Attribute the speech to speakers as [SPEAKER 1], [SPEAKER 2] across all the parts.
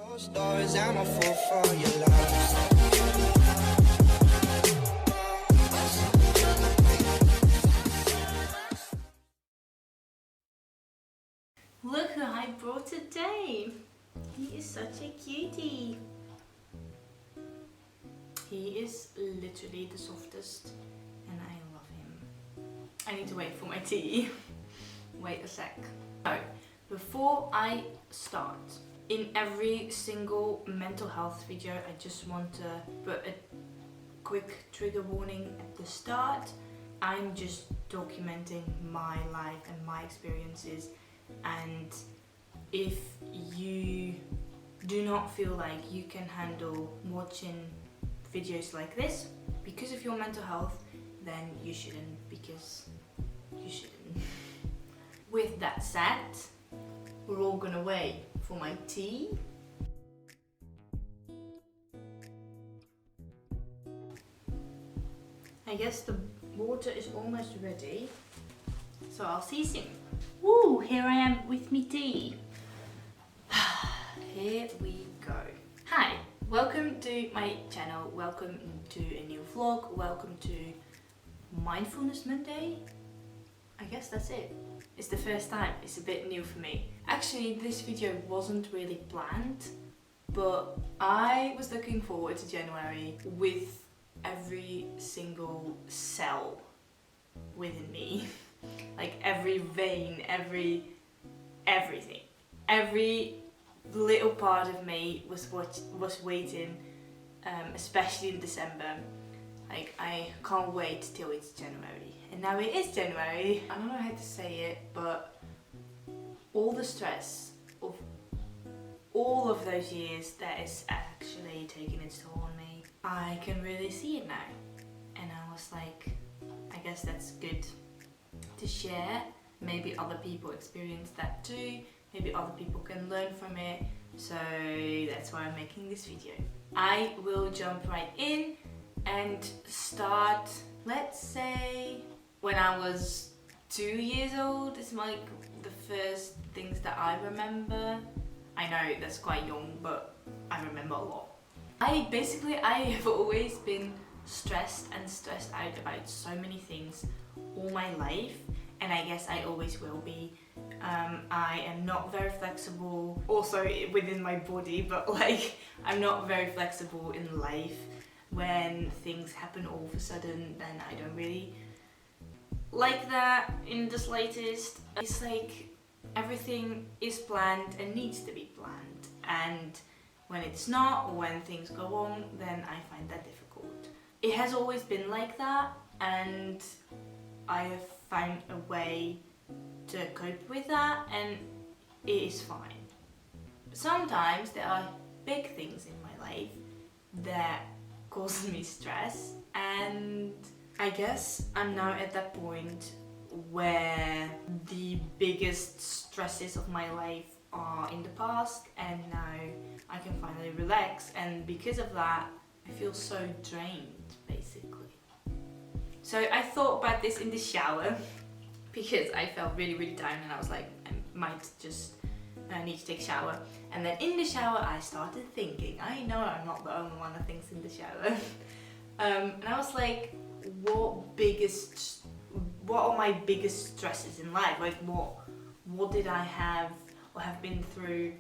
[SPEAKER 1] Stories, I'm a fool for your love.
[SPEAKER 2] Look who I brought today. He is such a cutie. He is literally the softest and I love him. I need to wait for my tea. Wait a sec. So, before I start, in every single mental health video, I just want to put a quick trigger warning at the start. I'm just documenting my life and my experiences, and if you do not feel like you can handle watching videos like this because of your mental health, then you shouldn't, because you shouldn't. With that said, we're all gonna wait for my tea. I guess the water is almost ready, so I'll see you soon. Woo, here I am with me tea. Here we go. Hi, welcome to my channel, welcome to a new vlog, welcome to Mindfulness Monday. I guess that's it. It's the first time, it's a bit new for me. Actually, this video wasn't really planned, but I was looking forward to January with every single cell within me. Like every vein, everything. Every little part of me was waiting, especially in December. Like, I can't wait till it's January. And now it is January. I don't know how to say it, but all the stress of all of those years that is actually taking its toll on me, I can really see it now. And I was like, I guess that's good to share. Maybe other people experience that too. Maybe other people can learn from it. So that's why I'm making this video. I will jump right in and start, let's say, when I was 2 years old. It's like the first things that I remember. I know that's quite young, but I remember a lot. I have always been stressed out about so many things all my life, and I guess I always will be. I am not very flexible, also within my body, but like I'm not very flexible in life. When things happen all of a sudden, then I don't really like that in the slightest. It's like everything is planned and needs to be planned, and when it's not, or when things go wrong, then I find that difficult. It has always been like that, and I have found a way to cope with that, and it is fine. Sometimes there are big things in my life that cause me stress, and I guess I'm now at that point where the biggest stresses of my life are in the past, and now I can finally relax, and because of that I feel so drained basically. So I thought about this in the shower because I felt really down, and I was like, I might just need to take a shower. And then in the shower I started thinking, I know I'm not the only one that thinks in the shower. And I was like, what are my biggest stresses in life? Like what did I have or have been through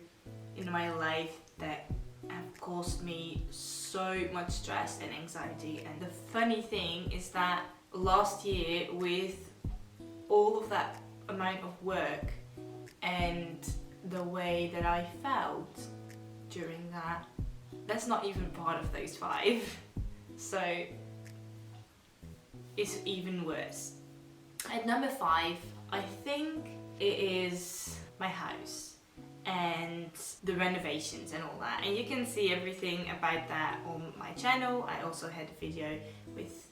[SPEAKER 2] in my life that have caused me so much stress and anxiety? And the funny thing is that last year, with all of that amount of work and the way that I felt during that, that's not even part of those 5. So it's even worse. At number 5, I think it is my house and the renovations and all that, and you can see everything about that on my channel. I also had a video with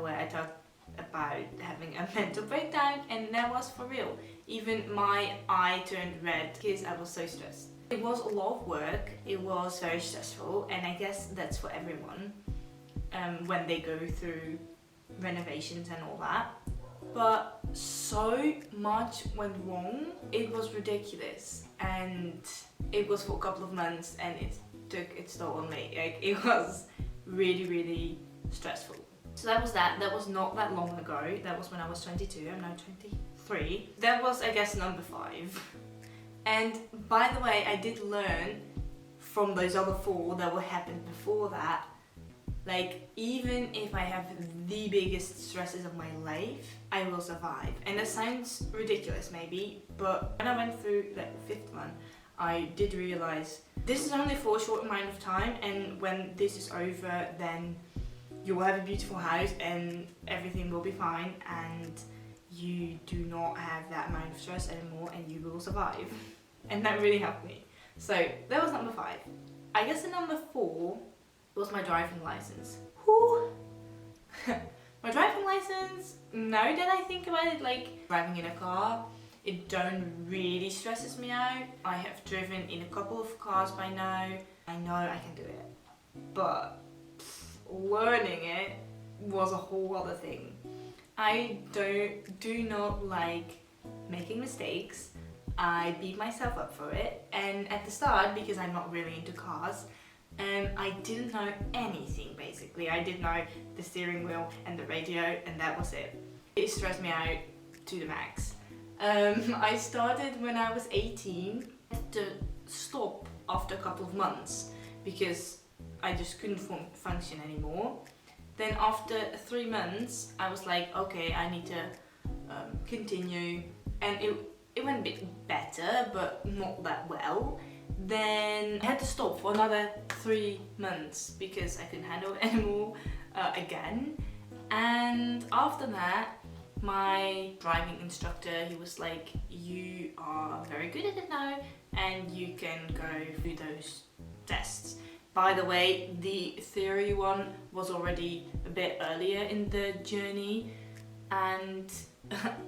[SPEAKER 2] where I talked about having a mental breakdown, and that was for real. Even my eye turned red because I was so stressed. It was a lot of work, it was very stressful, and I guess that's for everyone when they go through renovations and all that. But so much went wrong, it was ridiculous. and it was for a couple of months, and it took its toll on me. Like, it was really, really stressful. So that was that. That was not that long ago. That was when I was 22. I'm now 23. That was, I guess, number 5. And by the way, I did learn from those other 4 that what happened before that. Like, even if I have the biggest stresses of my life, I will survive. And that sounds ridiculous maybe, but when I went through the 5th one, I did realize this is only for a short amount of time, and when this is over, then you will have a beautiful house and everything will be fine, and you do not have that amount of stress anymore, and you will survive. And that really helped me. So that was number 5. I guess the number 4 was my driving license. Whew. My driving license, now that I think about it, like driving in a car, it don't really stresses me out. I have driven in a couple of cars by now. I know I can do it. But learning it was a whole other thing. I do not like making mistakes. I beat myself up for it, and at the start, because I'm not really into cars, I didn't know anything basically. I did know the steering wheel and the radio, and that was it. It stressed me out to the max. I started when I was 18. I had to stop after a couple of months because I just couldn't function anymore. Then after 3 months, I was like, okay, I need to continue, and it went a bit better, but not that well. Then I had to stop for another 3 months because I couldn't handle it anymore again. And after that, my driving instructor, he was like, you are very good at it now, and you can go through those tests. By the way, the theory one was already a bit earlier in the journey, and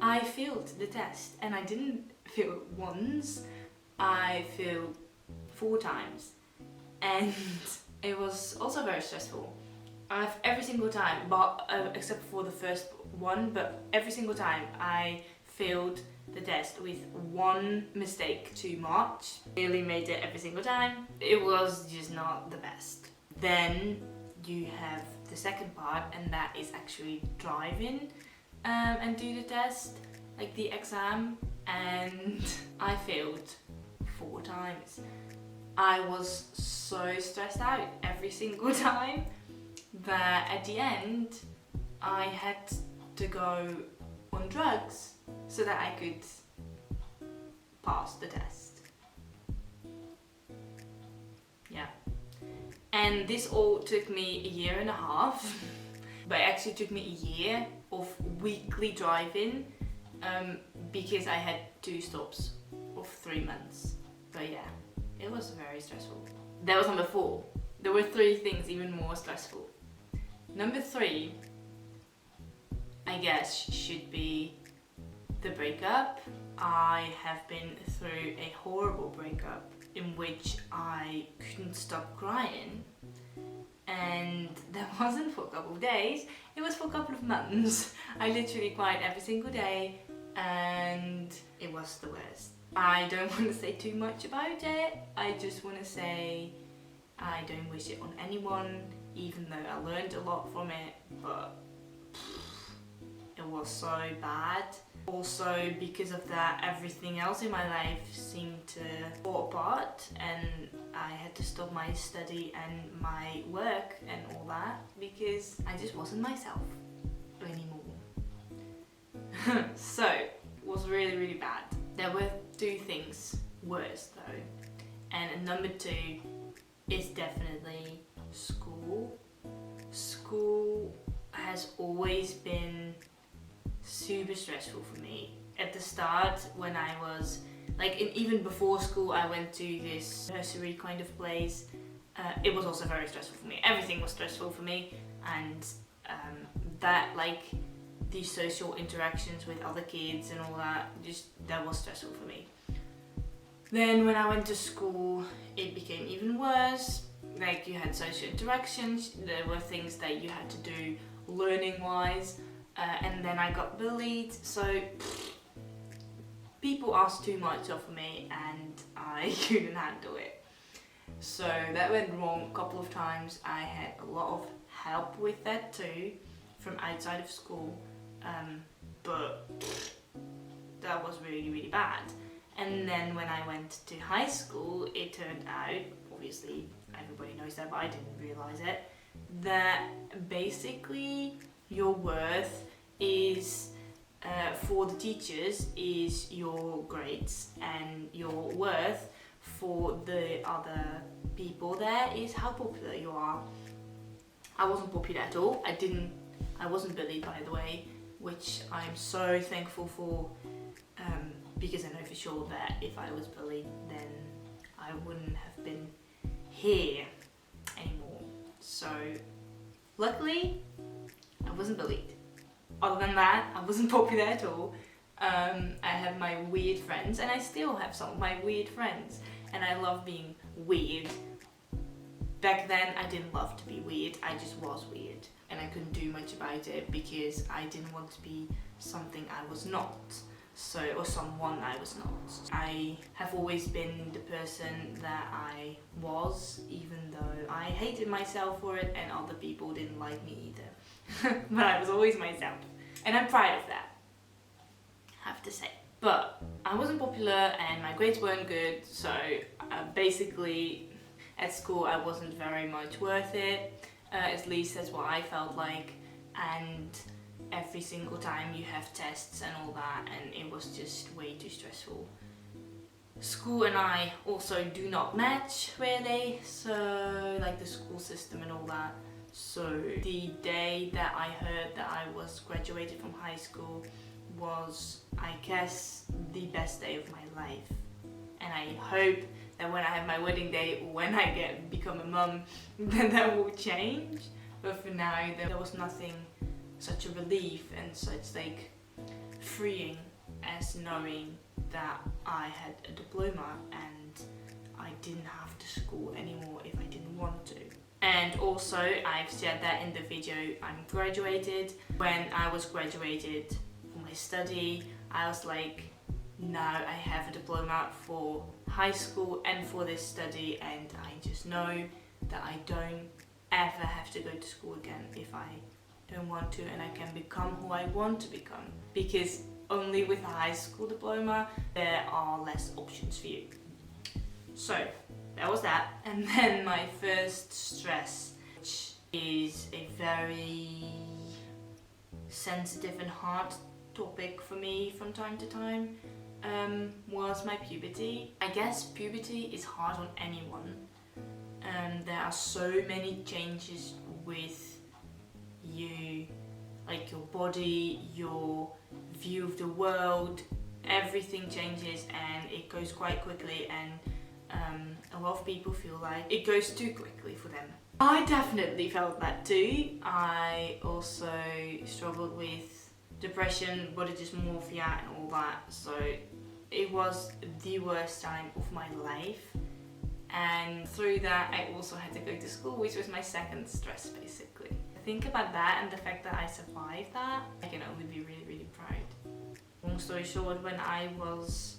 [SPEAKER 2] I failed the test. And I didn't fail it once, I failed 4 times, and it was also very stressful. Every single time, but except for the first one, but every single time I failed the test with 1 mistake too much. Nearly made it every single time. It was just not the best. Then you have the second part, and that is actually driving and do the test, like the exam, and I failed 4 times. I was so stressed out every single time that at the end I had to go on drugs so that I could pass the test. Yeah. And this all took me 1.5 years, but it actually took me a year of weekly driving because I had 2 stops of 3 months. But yeah, it was very stressful. That was number 4. There were 3 things even more stressful. Number 3, I guess, should be the breakup. I have been through a horrible breakup in which I couldn't stop crying, and that wasn't for a couple of days, it was for a couple of months. I literally cried every single day, and it was the worst. I don't want to say too much about it. I just want to say I don't wish it on anyone, even though I learned a lot from it, but it was so bad. Also, because of that, everything else in my life seemed to fall apart, and I had to stop my study and my work and all that because I just wasn't myself anymore. So, it was really, really bad. There were 2 things worse though, and number 2 is definitely school. School has always been super stressful for me. At the start, when I was like, even before school, I went to this nursery kind of place. It was also very stressful for me. Everything was stressful for me, and that, like, the social interactions with other kids and all that, that was stressful for me. Then when I went to school, it became even worse. Like, you had social interactions, there were things that you had to do learning wise, and then I got bullied, so people asked too much of me and I couldn't handle it. So that went wrong a couple of times. I had a lot of help with that too from outside of school, but that was really, really bad. And then when I went to high school, it turned out, obviously everybody knows that, but I didn't realise it, that basically your worth is, for the teachers, is your grades, and your worth for the other people there is how popular you are. I wasn't popular at all. I wasn't bullied, by the way, which I'm so thankful for, because I know for sure that if I was bullied, then I wouldn't have been here anymore. So luckily I wasn't bullied. Other than that, I wasn't popular at all. I had my weird friends, and I still have some of my weird friends, and I love being weird. Back then I didn't love to be weird, I just was weird, and I couldn't do much about it because I didn't want to be something I was not. Or someone I was not. I have always been the person that I was, even though I hated myself for it and other people didn't like me either. But I was always myself, and I'm proud of that, I have to say. But I wasn't popular and my grades weren't good, so basically at school I wasn't very much worth it, at least that's what I felt like. And every single time you have tests and all that, and it was just way too stressful. School and I also do not match really, so like the school system and all that. So the day that I heard that I was graduated from high school was, I guess, the best day of my life. And I hope that when I have my wedding day, or when I become a mum, then that will change. But for now, there was nothing such a relief and such like freeing as knowing that I had a diploma and I didn't have to school anymore if I didn't want to. And also, I've said that in the video, I'm graduated. When I was graduated for my study, I was like, now I have a diploma for high school and for this study, and I just know that I don't ever have to go to school again if I don't want to, and I can become who I want to become, because only with a high school diploma there are less options for you. So that was that. And then my first stress, which is a very sensitive and hard topic for me from time to time, was my puberty. I guess puberty is hard on anyone. There are so many changes with you, like your body, your view of the world, everything changes and it goes quite quickly, and a lot of people feel like it goes too quickly for them. I definitely felt that too. I also struggled with depression, body dysmorphia and all that, so it was the worst time of my life. And through that I also had to go to school, which was my second stress basically. Think about that and the fact that I survived that, I can only be really, really proud. Long story short, when I was,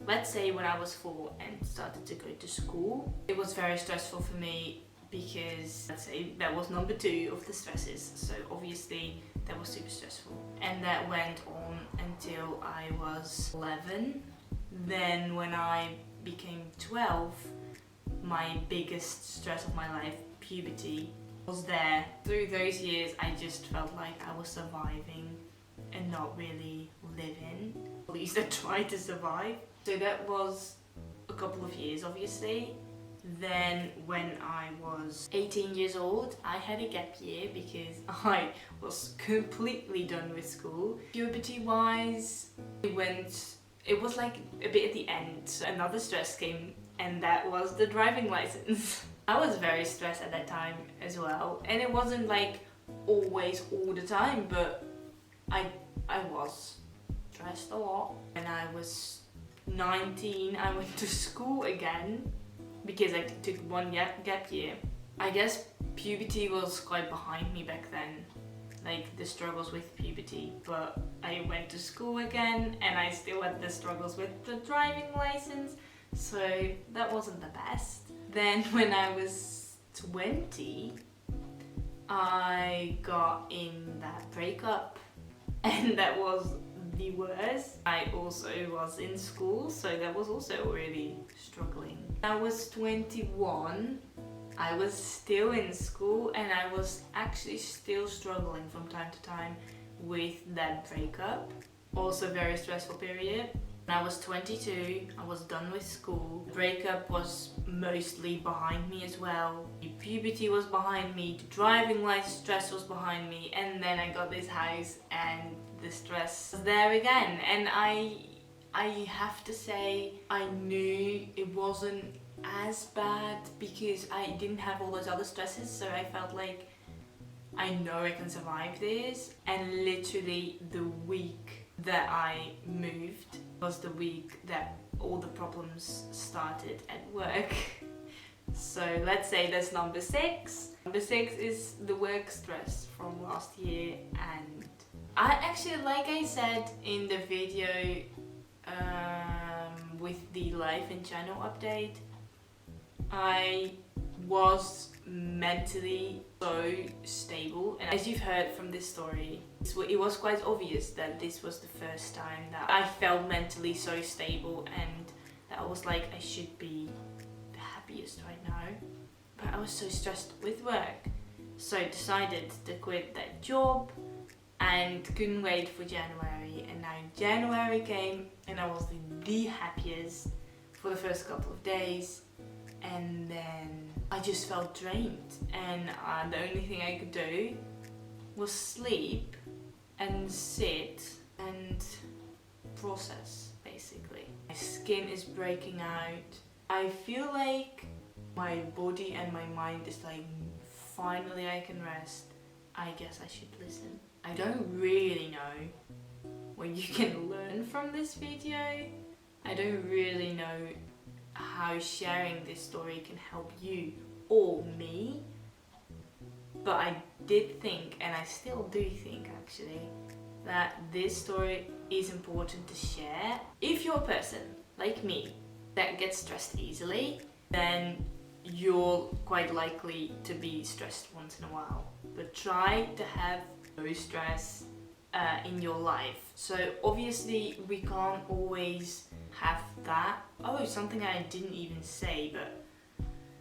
[SPEAKER 2] let's say when I was 4 and started to go to school, it was very stressful for me because, let's say, that was number 2 of the stresses, so obviously that was super stressful. And that went on until I was 11. Then when I became 12, my biggest stress of my life, puberty, was there. Through those years I just felt like I was surviving and not really living. At least I tried to survive. So that was a couple of years obviously. Then when I was 18 years old, I had a gap year because I was completely done with school. Puberty wise, it was like a bit at the end. So another stress came, and that was the driving license. I was very stressed at that time as well, and it wasn't like always all the time, but I was stressed a lot. When I was 19, I went to school again because I took one gap year. I guess puberty was quite behind me back then. like the struggles with puberty, but I went to school again and I still had the struggles with the driving license, so that wasn't the best. Then when I was 20, I got in that breakup, and that was the worst. I also was in school, so that was also really struggling. I was 21, I was still in school, and I was actually still struggling from time to time with that breakup. Also very stressful period. When I was 22, I was done with school. The breakup was mostly behind me as well. The puberty was behind me, the driving license stress was behind me, and then I got this house and the stress was there again. And I have to say, I knew it wasn't as bad because I didn't have all those other stresses, so I felt like I know I can survive this. And literally the week that I moved was the week that all the problems started at work. So let's say that's number 6. Number 6 is the work stress from last year, and I actually, like I said in the video with the life and channel update, I was mentally so stable, and as you've heard from this story, it was quite obvious that this was the first time that I felt mentally so stable, and that I was like, I should be the happiest right now, but I was so stressed with work, so I decided to quit that job and couldn't wait for January. And now January came and I was the happiest for the first couple of days, and then I just felt drained, and the only thing I could do was sleep and sit and process, basically. My skin is breaking out. I feel like my body and my mind is like, finally I can rest. I guess I should listen. I don't really know what you can learn from this video. I don't really know how sharing this story can help you or me, but I did think, and I still do think actually, that this story is important to share. If you're a person like me that gets stressed easily, then you're quite likely to be stressed once in a while, but try to have no stress in your life. So obviously we can't always have that. Oh, something I didn't even say, but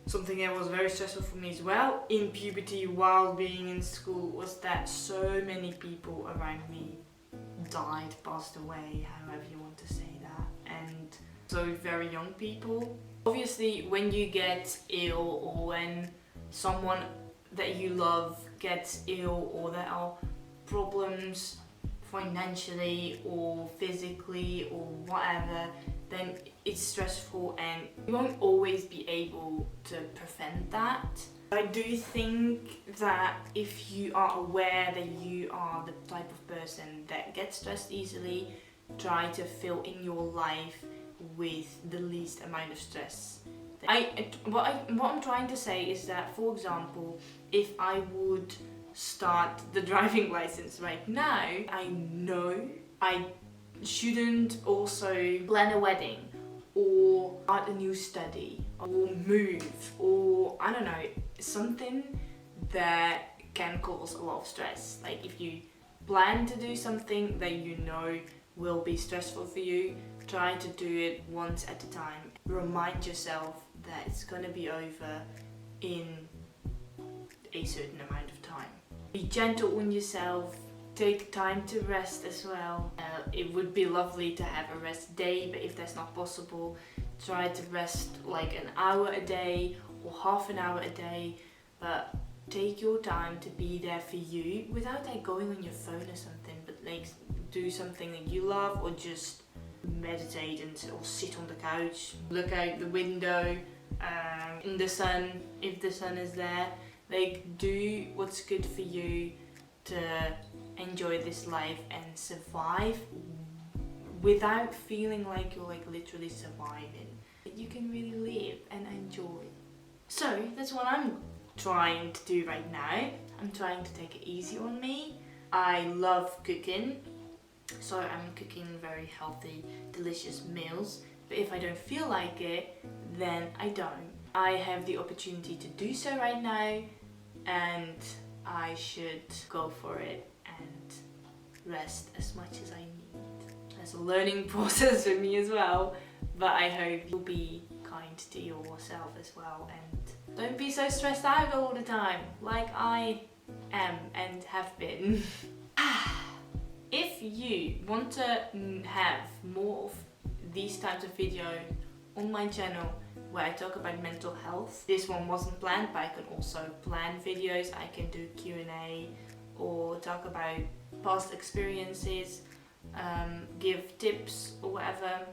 [SPEAKER 2] something that was very stressful for me as well in puberty while being in school was that so many people around me died, passed away, however you want to say that, and so very young people. Obviously when you get ill, or when someone that you love gets ill, or there are problems financially or physically or whatever, then it's stressful and you won't always be able to prevent that. I do think that if you are aware that you are the type of person that gets stressed easily, try to fill in your life with the least amount of stress. What I'm trying to say is that, for example, if I would start the driving license right now, I know I shouldn't also plan a wedding or start a new study or move, or I don't know, something that can cause a lot of stress. Like if you plan to do something that you know will be stressful for you, try to do it once at a time. Remind yourself that it's gonna be over in a certain amount of time. Be gentle on yourself. Take time to rest as well. It would be lovely to have a rest day, but if that's not possible, try to rest like an hour a day or half an hour a day, but take your time to be there for you without like going on your phone or something, but like do something that you love, or just meditate or sit on the couch, look out the window in the sun if the sun is there. Like do what's good for you to enjoy this life and survive without feeling like you're like literally surviving. You can really live and enjoy. So that's what I'm trying to do right now. I'm trying to take it easy on me. I love cooking, so I'm cooking very healthy, delicious meals. But if I don't feel like it, then I don't. I have the opportunity to do so right now, and I should go for it and rest as much as I need. It's a learning process for me as well, but I hope you'll be kind to yourself as well, and don't be so stressed out all the time like I am and have been. If you want to have more of these types of videos on my channel where I talk about mental health, this one wasn't planned, but I can also plan videos. I can do Q&A or talk about past experiences, give tips or whatever.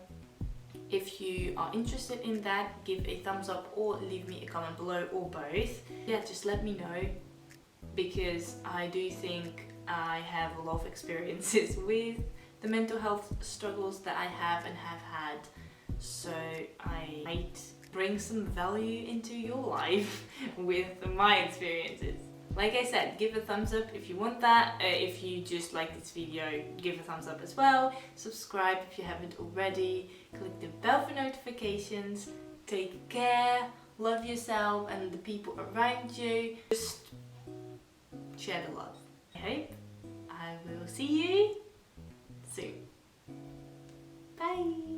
[SPEAKER 2] If you are interested in that, give a thumbs up or leave me a comment below, or both. Yeah, just let me know, because I do think I have a lot of experiences with the mental health struggles that I have and have had, so I might bring some value into your life with my experiences. Like I said, give a thumbs up if you want that. If you just like this video, give a thumbs up as well. Subscribe if you haven't already. Click the bell for notifications. Take care, love yourself and the people around you. Just share the love. I hope I will see you soon. Bye.